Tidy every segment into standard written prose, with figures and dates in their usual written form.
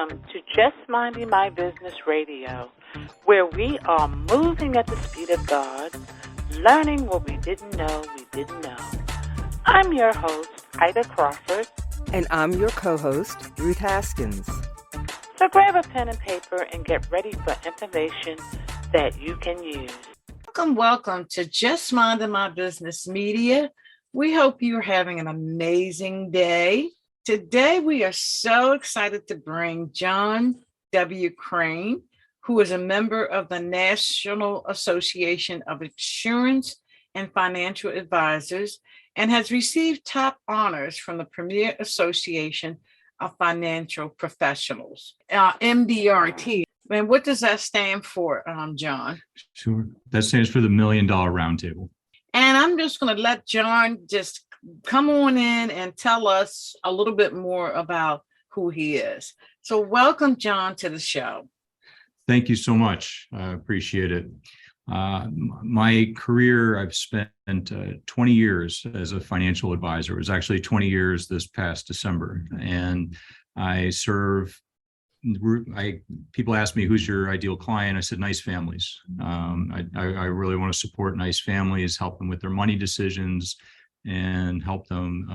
Welcome to Just Minding My Business Radio, where we are moving at the speed of God, learning what we didn't know we didn't know. I'm your host, Ida Crawford. And I'm your co-host, Ruth Haskins. So grab a pen and paper and get ready for information that you can use. Welcome to Just Minding My Business Media. We hope you're having an amazing day. Today, we are so excited to bring John W. Crane, who is a member of the National Association of Insurance and Financial Advisors and has received top honors from the Premier Association of Financial Professionals, MDRT. And what does that stand for, John? Sure. That stands for the $1 Million Roundtable. And I'm just going to let John just come on in and tell us a little bit more about who he is. So welcome, John, to the show. Thank you so much. I appreciate it. My career, I've spent 20 years as a financial advisor. It was actually 20 years this past December. And people ask me, who's your ideal client? I said, nice families. I really want to support nice families, help them with their money decisions, and help them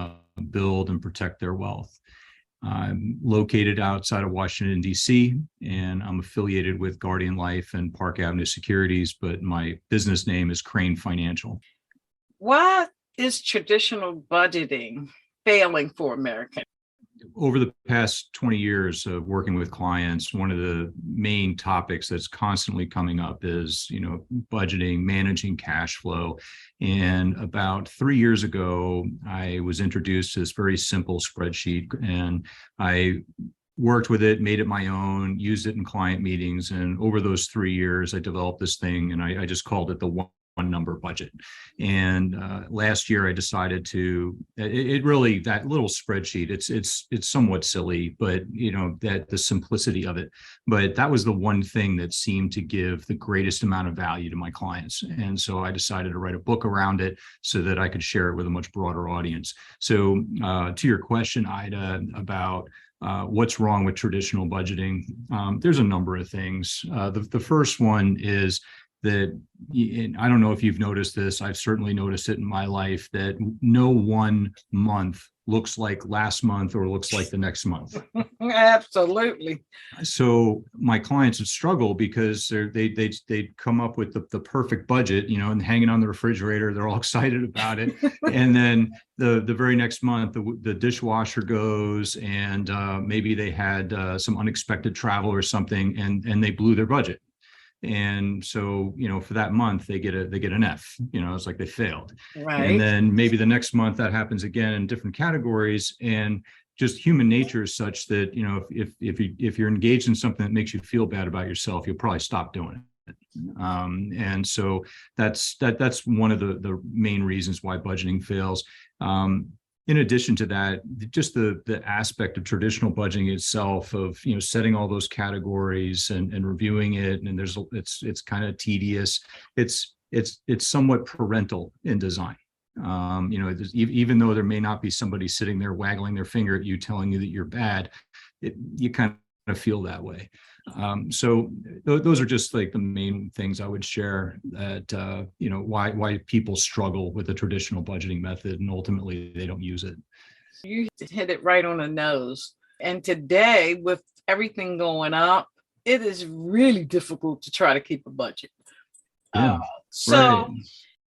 build and protect their wealth. I'm located outside of Washington, D.C., and I'm affiliated with Guardian Life and Park Avenue Securities, but my business name is Crane Financial. Why is traditional budgeting failing for Americans? Over the past 20 years of working with clients, one of the main topics that's constantly coming up is, budgeting, managing cash flow. And about 3 years ago, I was introduced to this very simple spreadsheet, and I worked with it, made it my own, used it in client meetings. And over those 3 years, I developed this thing, and I just called it the one number budget. And last year I decided to, that little spreadsheet, it's somewhat silly, but that the simplicity of it, but that was the one thing that seemed to give the greatest amount of value to my clients. And so I decided to write a book around it so that I could share it with a much broader audience. So to your question, Ida, about what's wrong with traditional budgeting, there's a number of things. The first one is that, and I don't know if you've noticed this, I've certainly noticed it in my life, that no one month looks like last month or looks like the next month. Absolutely. So my clients would struggle because they come up with the perfect budget, and hanging on the refrigerator, they're all excited about it. And then the very next month, the dishwasher goes, and maybe they had some unexpected travel or something, and they blew their budget. And so, for that month, they get an F, it's like they failed. Right. And then maybe the next month that happens again in different categories. And just human nature is such that, if you're engaged in something that makes you feel bad about yourself, you'll probably stop doing it. And so that's one of the main reasons why budgeting fails. In addition to that, just the aspect of traditional budgeting itself, of setting all those categories and reviewing it, and it's kind of tedious. It's somewhat parental in design. Even though there may not be somebody sitting there waggling their finger at you, telling you that you're bad, you kind of feel that way. So those are just like the main things I would share, that why people struggle with the traditional budgeting method, and ultimately they don't use it. You hit it right on the nose. And today, with everything going up, it is really difficult to try to keep a budget. Yeah, so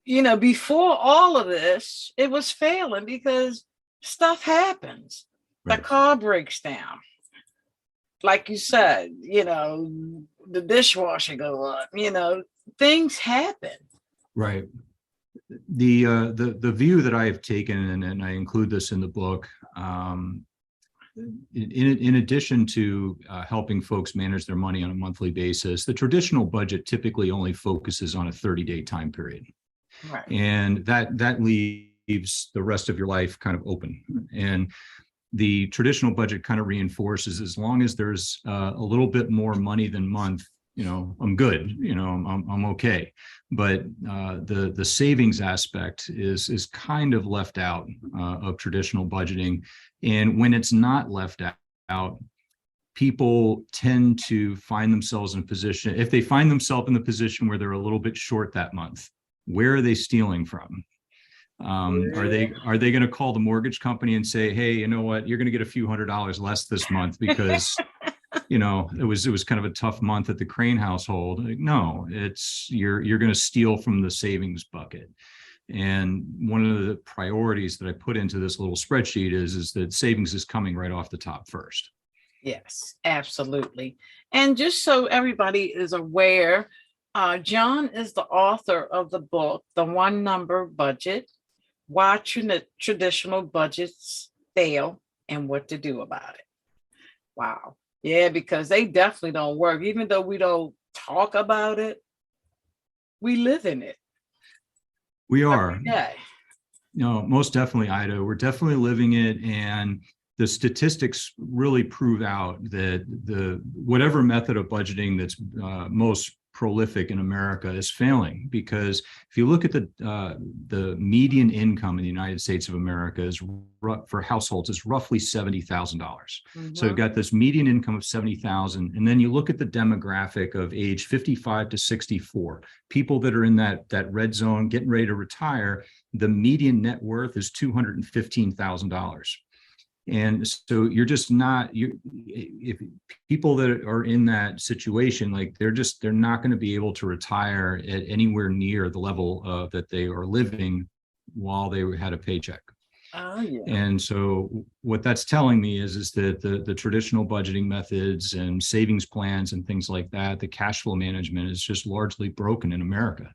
right. Before all of this, it was failing because stuff happens. Right. The car breaks down. Like you said, the dishwasher go up, things happen. Right. The view that I have taken, and I include this in the book, in addition to helping folks manage their money on a monthly basis, the traditional budget typically only focuses on a 30-day time period. Right. And that leaves the rest of your life kind of open. And the traditional budget kind of reinforces, as long as there's a little bit more money than month, I'm good, I'm okay. But the savings aspect is kind of left out of traditional budgeting. And when it's not left out, people tend to find themselves in a position, if they find themselves in the position where they're a little bit short that month, where are they stealing from? Are they going to call the mortgage company and say, hey, you know what, you're going to get a few $100s less this month because it was kind of a tough month at the Crane household? Like, no, it's you're going to steal from the savings bucket. And one of the priorities that I put into this little spreadsheet is that savings is coming right off the top first. Yes, absolutely. And just so everybody is aware, John is the author of the book, The One Number Budget: Why Traditional Budgets Fail and What to Do About it. Wow. Yeah, because they definitely don't work. Even though we don't talk about it, we live in it. We are. Yeah. No, most definitely, Ida. We're definitely living it. And the statistics really prove out that whatever method of budgeting that's most prolific in America is failing, because if you look at the median income in the United States of America for households is roughly $70,000. Mm-hmm. So you've got this median income of 70,000, and then you look at the demographic of age 55 to 64, people that are in that red zone getting ready to retire. The median net worth is $215,000. And so you're just not, if people that are in that situation, like they're not going to be able to retire at anywhere near the level that they are living while they had a paycheck. Oh, yeah. And so what that's telling me is that the traditional budgeting methods and savings plans and things like that, the cash flow management is just largely broken in America.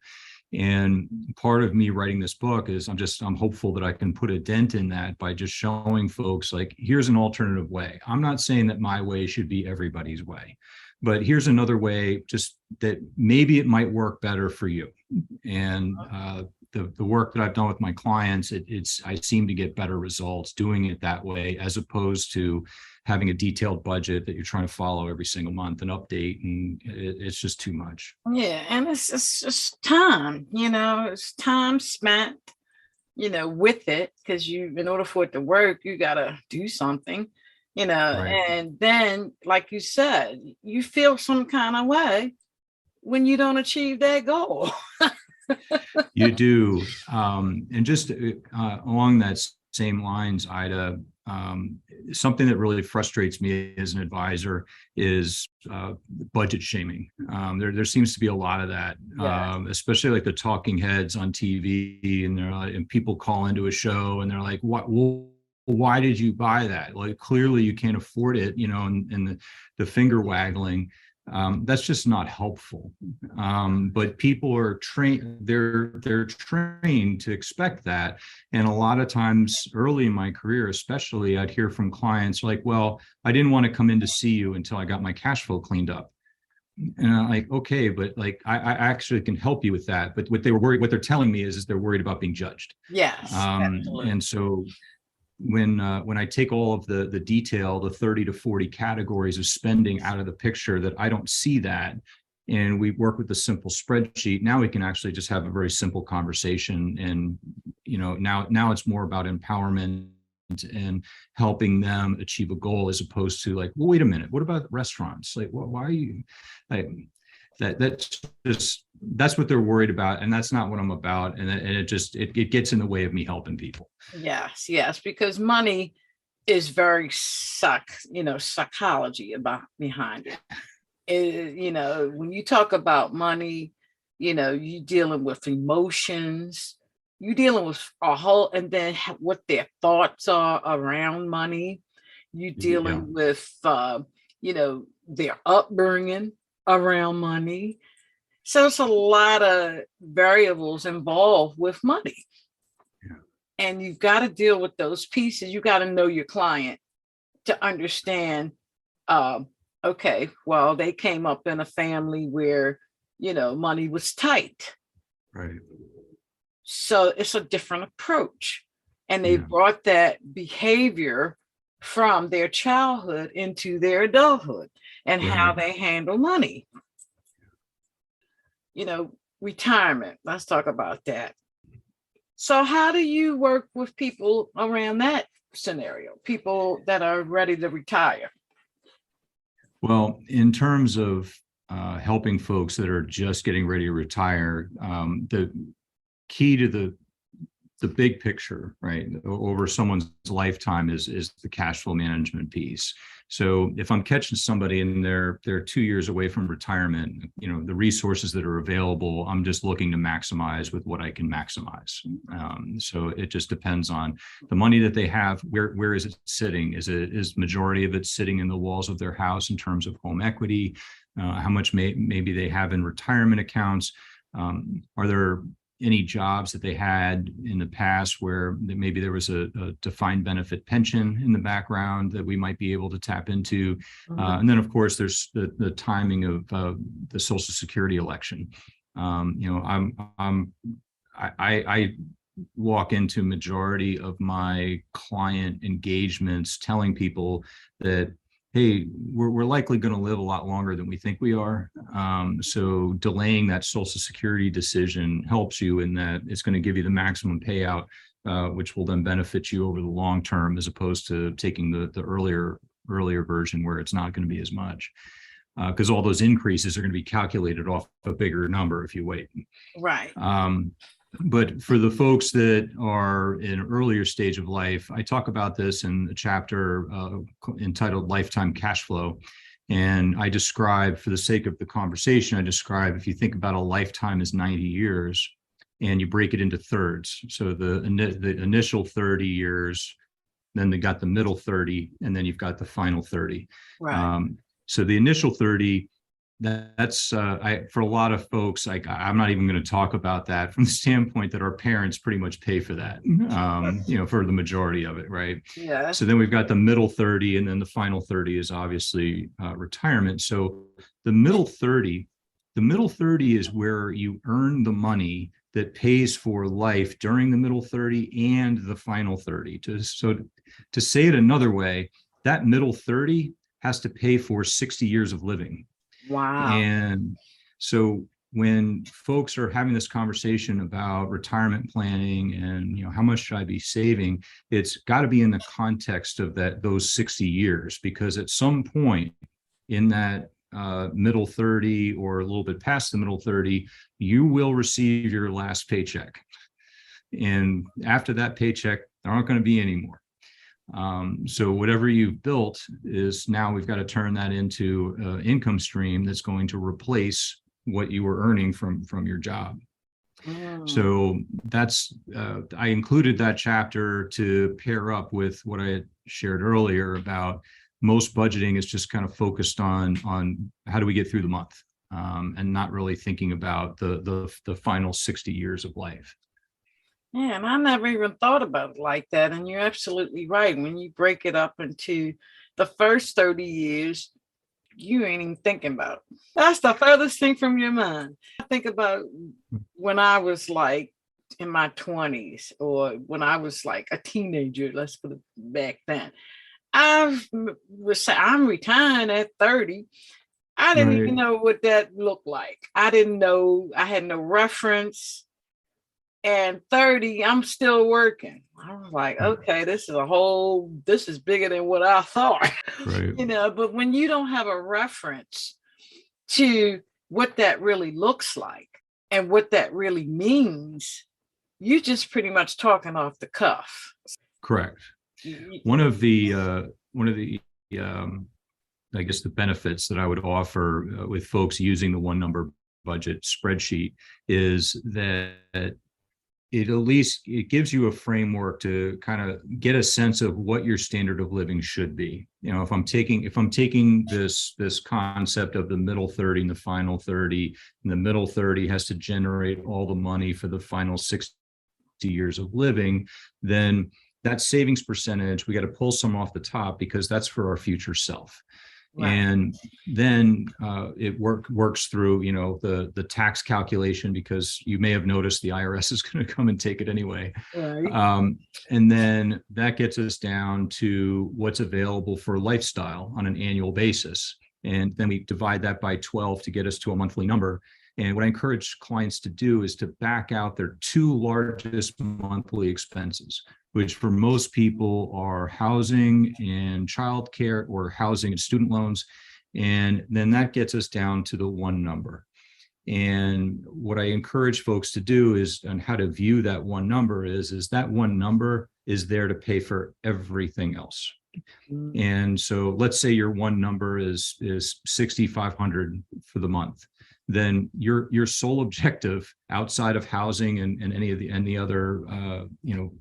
And part of me writing this book is I'm hopeful that I can put a dent in that by just showing folks, like, here's an alternative way. I'm not saying that my way should be everybody's way, but here's another way, just that maybe it might work better for you. And the work that I've done with my clients, I seem to get better results doing it that way, as opposed to having a detailed budget that you're trying to follow every single month and update, and it's just too much. Yeah, and it's just time, it's time spent, with it, because in order for it to work, you got to do something, right. And then, like you said, you feel some kind of way when you don't achieve that goal. You do. And just along that same lines, Ida, something that really frustrates me as an advisor is budget shaming. There seems to be a lot of that, especially like the talking heads on TV, and people call into a show and they're like, "What? Well, why did you buy that? Like, clearly you can't afford it," and the finger waggling. That's just not helpful. But people are trained, they're trained to expect that. And a lot of times early in my career, especially, I'd hear from clients like, well, I didn't want to come in to see you until I got my cash flow cleaned up. And I'm like, okay, but like, I actually can help you with that. But what they're telling me is they're worried about being judged. Yes. And so when I take all of the detail, the 30 to 40 categories of spending out of the picture, that I don't see that, and we work with a simple spreadsheet, now we can actually just have a very simple conversation. And now it's more about empowerment and helping them achieve a goal, as opposed to like, well, wait a minute, what about restaurants? Like, why are you like that's what they're worried about, and that's not what I'm about. And it gets in the way of me helping people. Yes, because money is very psychology behind it. When you talk about money, you're dealing with emotions, you're dealing with a whole, and then what their thoughts are around money. You're dealing with, their upbringing around money. So it's a lot of variables involved with money. Yeah. And you've got to deal with those pieces. You got to know your client to understand, okay, well, they came up in a family where, money was tight. Right. So it's a different approach. And they brought that behavior from their childhood into their adulthood, and how they handle money. Retirement. Let's talk about that. So how do you work with people around that scenario? People that are ready to retire? Well, in terms of helping folks that are just getting ready to retire, the key to the big picture, right, over someone's lifetime is the cash flow management piece. So if I'm catching somebody and they're 2 years away from retirement, the resources that are available, I'm just looking to maximize with what I can maximize. So it just depends on the money that they have. Where is it sitting? Is majority of it sitting in the walls of their house in terms of home equity? How much maybe they have in retirement accounts? Are there any jobs that they had in the past where maybe there was a defined benefit pension in the background that we might be able to tap into? Mm-hmm. And then, of course, there's the timing of the Social Security election. I walk into majority of my client engagements telling people that, hey, we're likely going to live a lot longer than we think we are. So delaying that Social Security decision helps you in that it's going to give you the maximum payout, which will then benefit you over the long term, as opposed to taking the earlier version where it's not going to be as much. Because all those increases are going to be calculated off a bigger number if you wait. Right. But for the folks that are in an earlier stage of life, I talk about this in a chapter entitled Lifetime Cash Flow. And I describe, for the sake of the conversation, if you think about a lifetime as 90 years and you break it into thirds. So the initial 30 years, then they got the middle 30, and then you've got the final 30. Right. So the initial 30, that's for a lot of folks, I'm not even going to talk about that from the standpoint that our parents pretty much pay for that, for the majority of it, right? Yeah. So then we've got the middle 30, and then the final 30 is obviously retirement. So the middle 30 is where you earn the money that pays for life during the middle 30 and the final 30. To say it another way, that middle 30 has to pay for 60 years of living. Wow. And so when folks are having this conversation about retirement planning and, how much should I be saving, it's got to be in the context of those 60 years, because at some point in that middle 30 or a little bit past the middle 30, you will receive your last paycheck. And after that paycheck, there aren't going to be any more. So whatever you've built is now we've got to turn that into an income stream that's going to replace what you were earning from your job. So that's I included that chapter to pair up with what I had shared earlier about most budgeting is just kind of focused on how do we get through the month, and not really thinking about the final 60 years of life. Yeah, and I never even thought about it like that. And you're absolutely right. When you break it up into the first 30 years, you ain't even thinking about it. That's the furthest thing from your mind. I think about when I was like in my 20s, or when I was like a teenager, let's put it back then. I'm retiring at 30. I didn't even know what that looked like. I didn't know. I had no reference. And 30, I'm still working. I was like, okay, this is bigger than what I thought. Right. But when you don't have a reference to what that really looks like and what that really means, you're just pretty much talking off the cuff. Correct. One of the I guess the benefits that I would offer with folks using the one number budget spreadsheet is that it gives you a framework to kind of get a sense of what your standard of living should be. If I'm taking this concept of the middle 30 and the final 30, and the middle 30 has to generate all the money for the final 60 years of living, then that savings percentage, we got to pull some off the top, because that's for our future self. Right. And then it works through, the tax calculation, because you may have noticed the IRS is going to come and take it anyway. Right. And then that gets us down to what's available for lifestyle on an annual basis. And then we divide that by 12 to get us to a monthly number. And what I encourage clients to do is to back out their two largest monthly expenses, which for most people are housing and childcare, or housing and student loans. And then that gets us down to the one number. And what I encourage folks to do is, and how to view that one number is that one number is there to pay for everything else. And so let's say your one number is 6,500 for the month. Then your sole objective outside of housing and any other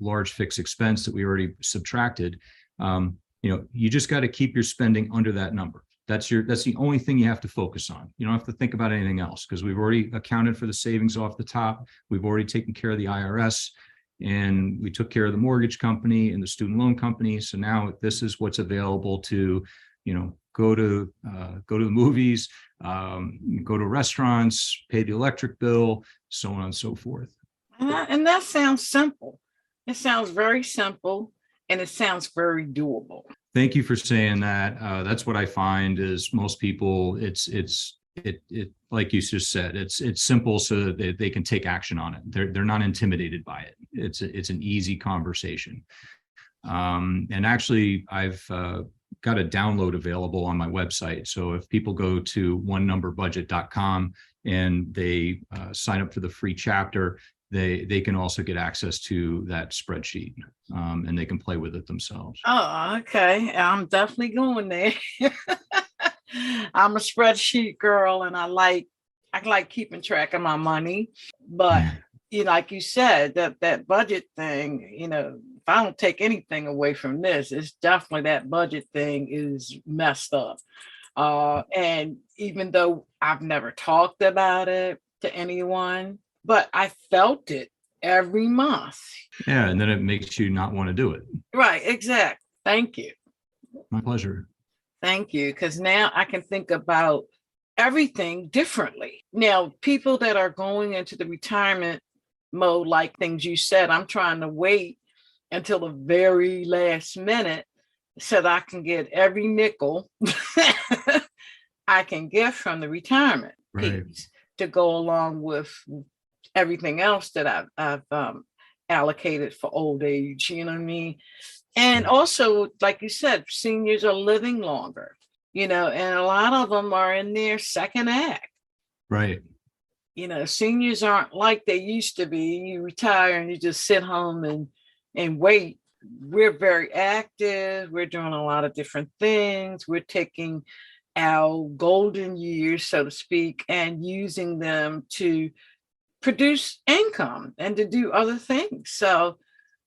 large fixed expense that we already subtracted, you just got to keep your spending under that number. That's the only thing you have to focus on. You don't have to think about anything else, because we've already accounted for the savings off the top. We've already taken care of the IRS, and we took care of the mortgage company and the student loan company. So now this is what's available to, go to the movies, go to restaurants, pay the electric bill, so on and so forth. And that sounds simple. It sounds very simple, and it sounds very doable. Thank you for saying that. That's what I find is most people, it's like you just said, it's simple so that they can take action on it. They're not intimidated by it. It's an easy conversation. And actually, I've got a download available on my website. So if people go to onenumberbudget.com and they sign up for the free chapter, they can also get access to that spreadsheet, and they can play with it themselves. Oh, okay. I'm definitely going there. I'm a spreadsheet girl, and I like keeping track of my money. But like you said, that budget thing, if I don't take anything away from this, it's definitely that budget thing is messed up. And even though I've never talked about it to anyone, but I felt it every month. Yeah, and then it makes you not want to do it. Right, exactly. Thank you. My pleasure. Thank you, because now I can think about everything differently. Now, people that are going into the retirement mode, like things you said, I'm trying to wait until the very last minute so that I can get every nickel I can get from the retirement piece to go along with everything else that I've allocated for old age, you know what I mean? And also, like you said, seniors are living longer, and a lot of them are in their second act. Right. Seniors aren't like they used to be. You retire and you just sit home and wait. We're very active. We're doing a lot of different things. We're taking our golden years, so to speak, and using them to produce income and to do other things. So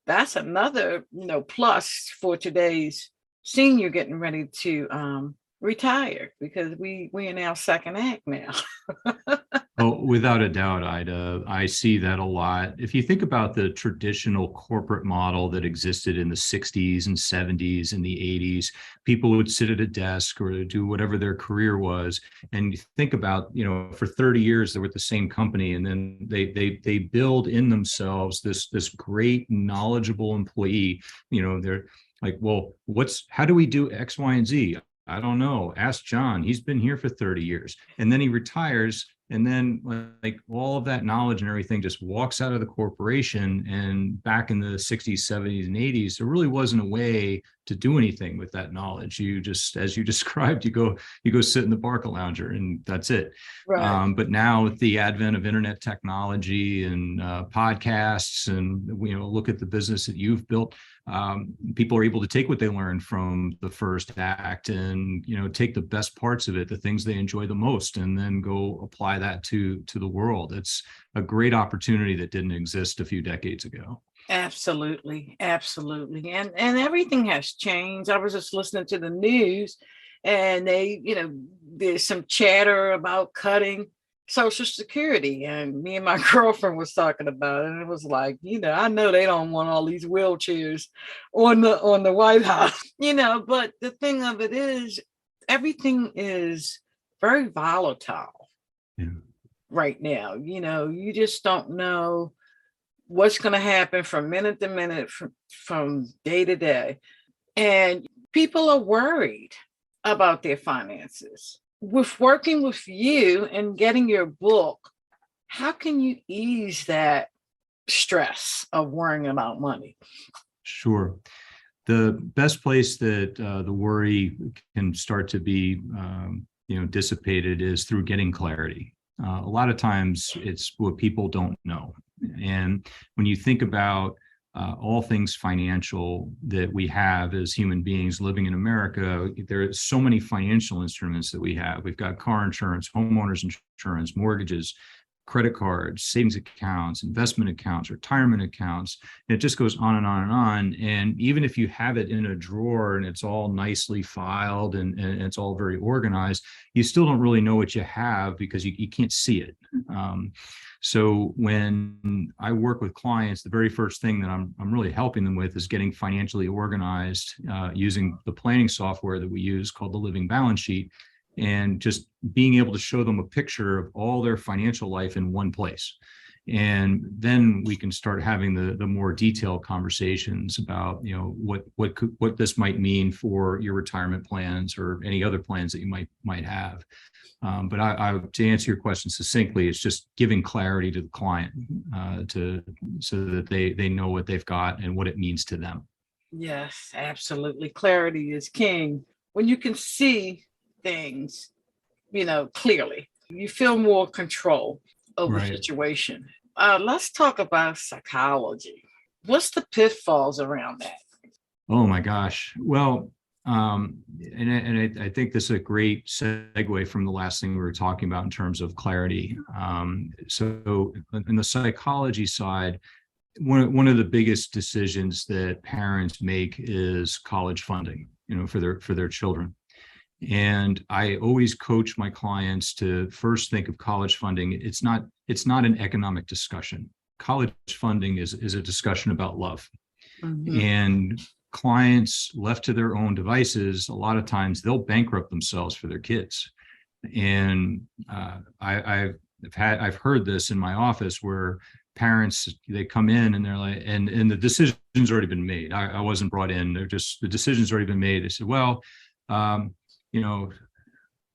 that's another, plus for today's senior getting ready to retire, because we in our second act now. Oh, without a doubt, Ida, I see that a lot. If you think about the traditional corporate model that existed in the 60s and 70s and the 80s, people would sit at a desk or do whatever their career was. And you think about, for 30 years, they were at the same company, and then they build in themselves this great, knowledgeable employee. They're like, well, how do we do X, Y, and Z? I don't know. Ask John. He's been here for 30 years. And then he retires. And then like all of that knowledge and everything just walks out of the corporation. And back in the 60s, 70s, and 80s, there really wasn't a way to do anything with that knowledge. You just, as you described, you go sit in the Barca lounger and that's it. Right. But now with the advent of internet technology and podcasts, and look at the business that you've built, people are able to take what they learned from the first act and take the best parts of it, the things they enjoy the most, and then go apply that to the world. It's a great opportunity that didn't exist a few decades ago. Absolutely. Absolutely. And everything has changed. I was just listening to the news, and there's some chatter about cutting Social Security, and me and my girlfriend was talking about it, and it was like, I know they don't want all these wheelchairs on the White House, but the thing of it is, everything is very volatile right now. You just don't know what's going to happen from minute to minute, from day to day. And people are worried about their finances. With working with you and getting your book, how can you ease that stress of worrying about money? Sure. The best place that the worry can start to be dissipated is through getting clarity. A lot of times it's what people don't know. And when you think about all things financial that we have as human beings living in America, there are so many financial instruments that we have. We've got car insurance, homeowners insurance, mortgages, credit cards, savings accounts, investment accounts, retirement accounts. And it just goes on and on and on. And even if you have it in a drawer and it's all nicely filed and it's all very organized, you still don't really know what you have because you can't see it. So when I work with clients, the very first thing that I'm really helping them with is getting financially organized using the planning software that we use called the Living Balance Sheet, and just being able to show them a picture of all their financial life in one place. And then we can start having the more detailed conversations about, what this might mean for your retirement plans or any other plans that you might have. But to answer your question succinctly, it's just giving clarity to the client so that they know what they've got and what it means to them. Yes, absolutely. Clarity is king. When you can see things, clearly, you feel more control over the situation. Let's talk about psychology. What's the pitfalls around that? Oh my gosh. Well, I think this is a great segue from the last thing we were talking about in terms of clarity. So in the psychology side, one of the biggest decisions that parents make is college funding, for their children. And I always coach my clients to first think of college funding. It's not an economic discussion. College funding is a discussion about love. Mm-hmm. And clients left to their own devices, a lot of times they'll bankrupt themselves for their kids. And I've heard this in my office where parents, they come in and they're like, and the decision's already been made. I wasn't brought in. The decision's already been made. They said, well,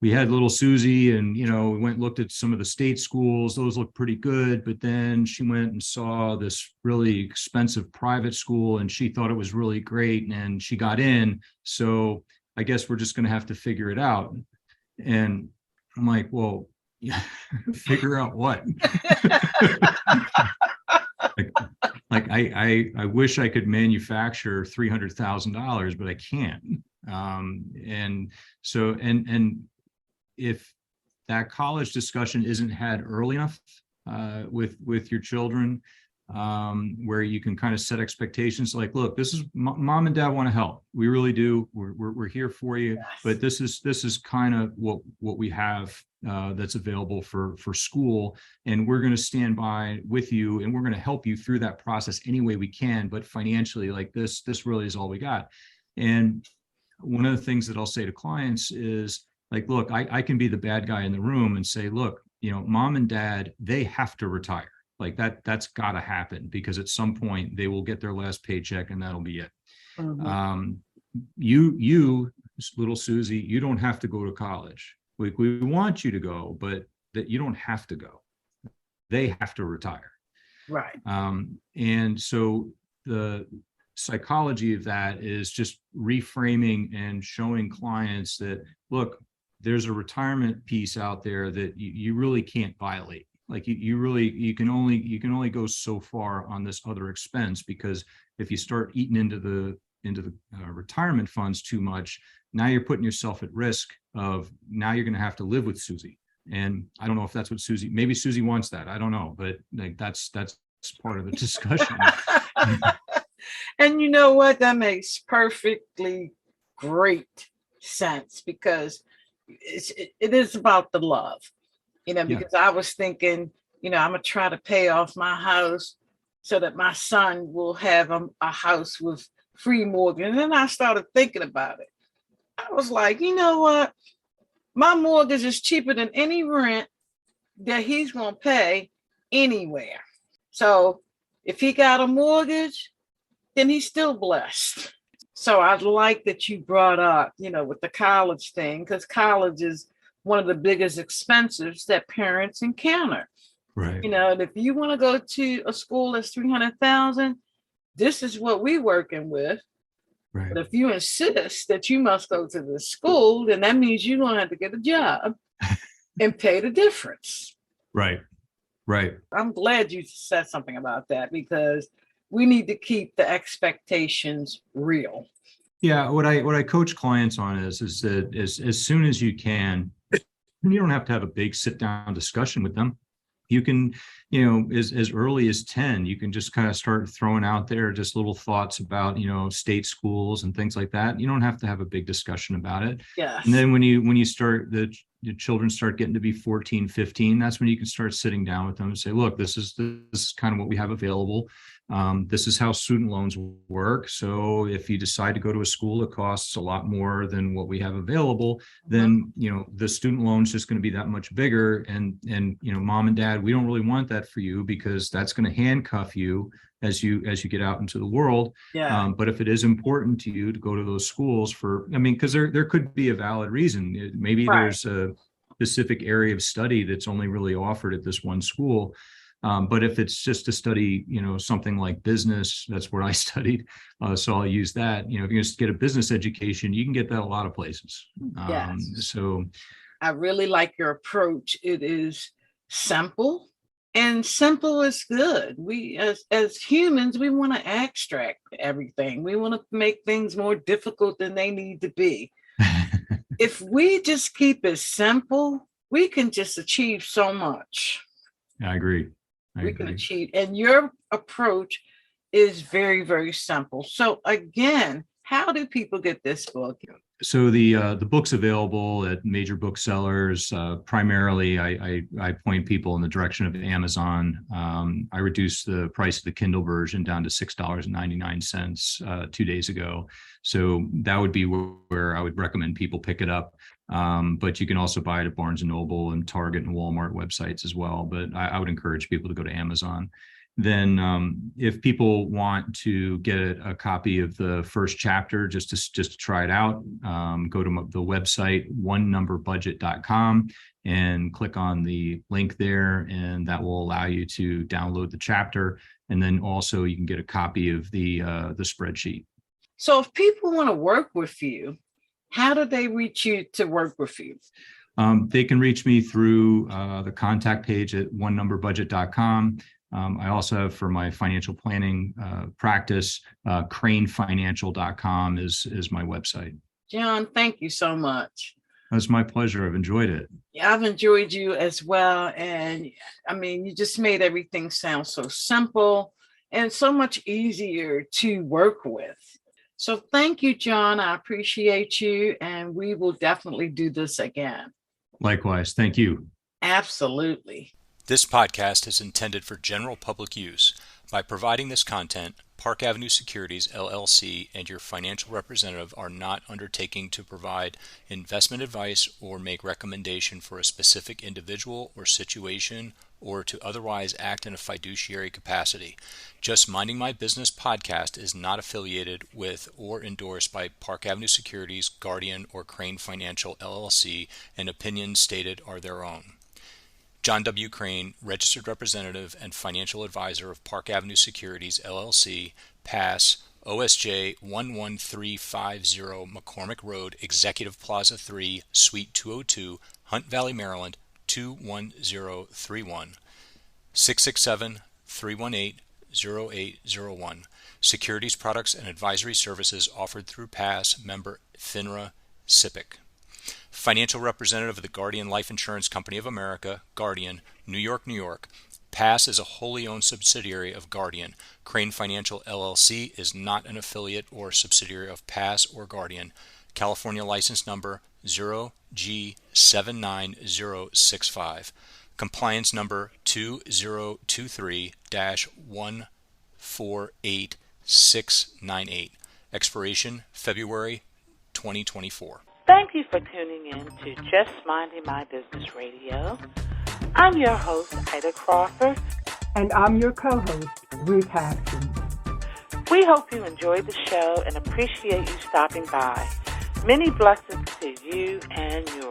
we had little Susie and, we went and looked at some of the state schools. Those looked pretty good. But then she went and saw this really expensive private school and she thought it was really great and she got in. So I guess we're just going to have to figure it out. And I'm like, well, yeah, figure out what? I wish I could manufacture $300,000, but I can't. And so if that college discussion isn't had early enough with your children, where you can kind of set expectations like, look, this is mom and dad want to help. We really do. We're here for you. Yes. But this is kind of what we have that's available for school, and we're going to stand by with you, and we're going to help you through that process any way we can. But financially, like this really is all we got. And one of the things that I'll say to clients is like, look, I can be the bad guy in the room and say, look, mom and dad, they have to retire. Like that's got to happen because at some point they will get their last paycheck and that'll be it. Mm-hmm. You, little Susie, you don't have to go to college. We want you to go, but that you don't have to go. They have to retire. Right. And so the psychology of that is just reframing and showing clients that, look, there's a retirement piece out there that you really can't violate. Like you can only go so far on this other expense, because if you start eating into the retirement funds too much, now you're putting yourself at risk of now you're going to have to live with Susie. And I don't know if that's what maybe Susie wants that. I don't know, but like that's part of the discussion. And you know what? That makes perfectly great sense, because it is about the love, because I was thinking, I'm going to try to pay off my house so that my son will have a house with free mortgage. And then I started thinking about it. I was like, you know what? My mortgage is cheaper than any rent that he's going to pay anywhere. So if he got a mortgage, then he's still blessed. So I like that you brought up, with the college thing, because college is one of the biggest expenses that parents encounter. Right. And if you want to go to a school that's $300,000, this is what we're working with. Right. But if you insist that you must go to the school, then that means you're going to have to get a job and pay the difference. Right. Right. I'm glad you said something about that, because we need to keep the expectations real. Yeah, what I coach clients on is that as soon as you can, you don't have to have a big sit down discussion with them. You can, as early as 10, you can just kind of start throwing out there just little thoughts about, state schools and things like that. You don't have to have a big discussion about it. Yes. And then when you start, the children start getting to be 14, 15, that's when you can start sitting down with them and say, look, this is kind of what we have available. This is how student loans work. So if you decide to go to a school that costs a lot more than what we have available, then, the student loan is just going to be that much bigger. And, mom and dad, we don't really want that for you, because that's going to handcuff you as you get out into the world. Yeah. But if it is important to you to go to those schools because there could be a valid reason. Maybe Right. There's a specific area of study that's only really offered at this one school. But if it's just to study, something like business, that's what I studied. So I'll use that. If you just get a business education, you can get that a lot of places. Yes. So I really like your approach. It is simple, and simple is good. We, as humans, we want to abstract everything. We want to make things more difficult than they need to be. If we just keep it simple, we can just achieve so much. I agree. We can achieve. And your approach is very, very simple. So again, how do people get this book? So the book's available at major booksellers. Primarily, I point people in the direction of Amazon. I reduced the price of the Kindle version down to $6.99 2 days ago. So that would be where I would recommend people pick it up. But you can also buy it at Barnes & Noble and Target and Walmart websites as well. But I would encourage people to go to Amazon. Then if people want to get a copy of the first chapter, just to try it out, go to the website onenumberbudget.com and click on the link there, and that will allow you to download the chapter. And then also you can get a copy of the spreadsheet. So if people want to work with you, how do they reach you to work with you? They can reach me through the contact page at onenumberbudget.com. I also have, for my financial planning practice, cranefinancial.com is my website. John, thank you so much. That's my pleasure. I've enjoyed it. Yeah, I've enjoyed you as well. And you just made everything sound so simple and so much easier to work with. So thank you, John. I appreciate you. And we will definitely do this again. Likewise. Thank you. Absolutely. This podcast is intended for general public use. By providing this content, Park Avenue Securities, LLC, and your financial representative are not undertaking to provide investment advice or make recommendation for a specific individual or situation, or to otherwise act in a fiduciary capacity. Just Minding My Business podcast is not affiliated with or endorsed by Park Avenue Securities, Guardian, or Crane Financial, LLC, and opinions stated are their own. John W. Crane, Registered Representative and Financial Advisor of Park Avenue Securities, LLC, Pass, OSJ 11350 McCormick Road, Executive Plaza 3, Suite 202, Hunt Valley, Maryland, 21031, 667-318-0801. Securities products and advisory services offered through Pass, member FINRA, SIPC. Financial representative of the Guardian Life Insurance Company of America, Guardian, New York, New York. Pass is a wholly owned subsidiary of Guardian. Crane Financial, LLC is not an affiliate or subsidiary of Pass or Guardian. California license number 0G79065. Compliance number 2023-148698. Expiration February 2024. Thank you for tuning in to Just Minding My Business Radio. I'm your host, Ida Crawford. And I'm your co-host, Ruth Haskins. We hope you enjoyed the show and appreciate you stopping by. Many blessings to you and yours.